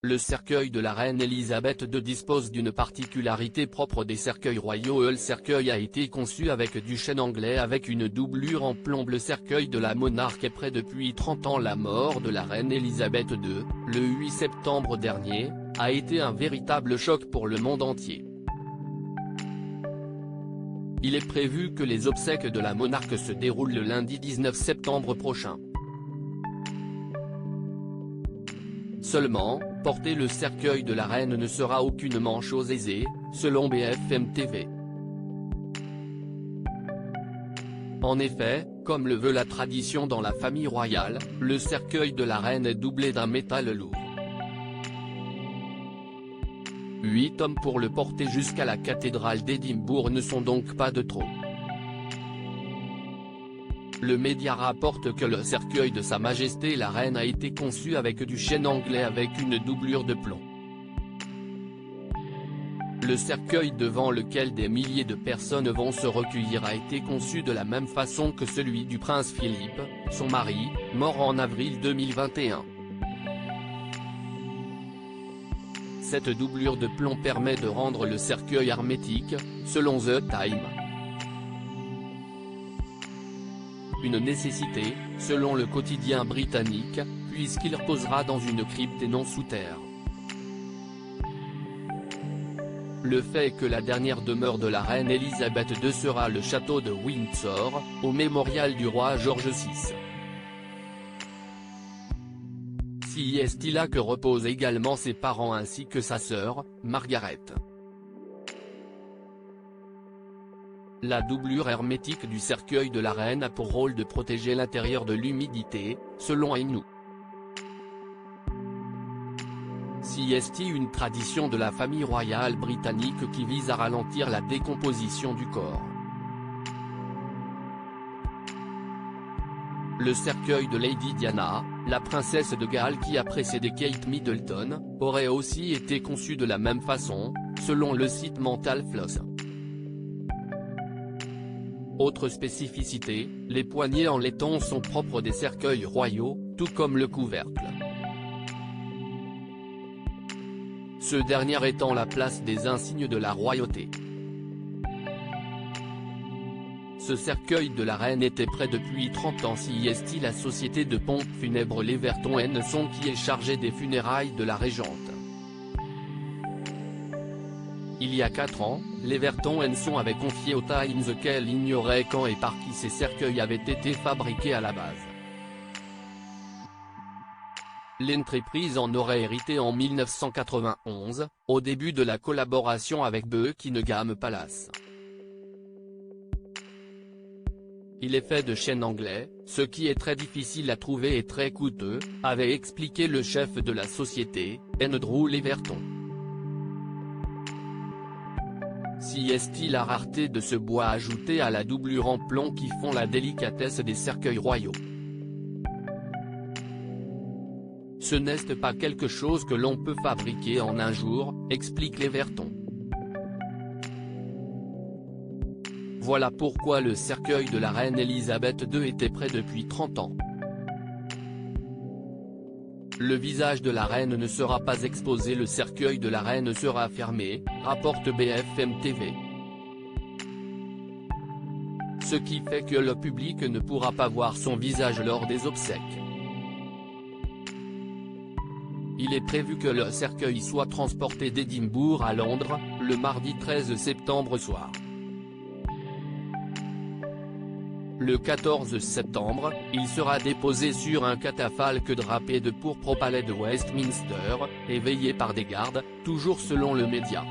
Le cercueil de la reine Elisabeth II dispose d'une particularité propre des cercueils royaux. Le cercueil a été conçu avec du chêne anglais avec une doublure en plomb. Le cercueil de la monarque est prêt depuis 30 ans. La mort de la reine Elisabeth II, le 8 septembre dernier, a été un véritable choc pour le monde entier. Il est prévu que les obsèques de la monarque se déroulent le lundi 19 septembre prochain. Seulement, porter le cercueil de la reine ne sera aucunement chose aisée, selon BFM TV. En effet, comme le veut la tradition dans la famille royale, le cercueil de la reine est doublé d'un métal lourd. 8 hommes pour le porter jusqu'à la cathédrale d'Édimbourg ne sont donc pas de trop. Le média rapporte que le cercueil de Sa Majesté la Reine a été conçu avec du chêne anglais avec une doublure de plomb. Le cercueil devant lequel des milliers de personnes vont se recueillir a été conçu de la même façon que celui du prince Philippe, son mari, mort en avril 2021. Cette doublure de plomb permet de rendre le cercueil hermétique, selon The Time. Une nécessité, selon le quotidien britannique, puisqu'il reposera dans une crypte et non sous terre. Le fait que la dernière demeure de la reine Elisabeth II sera le château de Windsor, au mémorial du roi George VI. Si est là que reposent également ses parents ainsi que sa sœur, Margaret. La doublure hermétique du cercueil de la reine a pour rôle de protéger l'intérieur de l'humidité, selon Ainu. Si est une tradition de la famille royale britannique qui vise à ralentir la décomposition du corps. Le cercueil de Lady Diana, la princesse de Galles qui a précédé Kate Middleton, aurait aussi été conçu de la même façon, selon le site Mental Floss. Autre spécificité, les poignées en laiton sont propres des cercueils royaux, tout comme le couvercle. Ce dernier étant la place des insignes de la royauté. Ce cercueil de la reine était prêt depuis 30 ans. Si est la société de pompes funèbres Leverton & Son qui est chargée des funérailles de la régente. Il y a 4 ans, Leverton & Son avait confié au Times qu'elle ignorait quand et par qui ces cercueils avaient été fabriqués à la base. L'entreprise en aurait hérité en 1991, au début de la collaboration avec Buckingham Palace. Il est fait de chêne anglais, ce qui est très difficile à trouver et très coûteux, avait expliqué le chef de la société, Andrew Leverton. Si est la rareté de ce bois ajouté à la doublure en plomb qui font la délicatesse des cercueils royaux. Ce n'est pas quelque chose que l'on peut fabriquer en un jour, explique Leverton. Voilà pourquoi le cercueil de la reine Elisabeth II était prêt depuis 30 ans. Le visage de la reine ne sera pas exposé. Le cercueil de la reine sera fermé, rapporte BFM TV. Ce qui fait que le public ne pourra pas voir son visage lors des obsèques. Il est prévu que le cercueil soit transporté d'Édimbourg à Londres, le mardi 13 septembre soir. Le 14 septembre, il sera déposé sur un catafalque drapé de pourpre au palais de Westminster, et veillé par des gardes, toujours selon le média.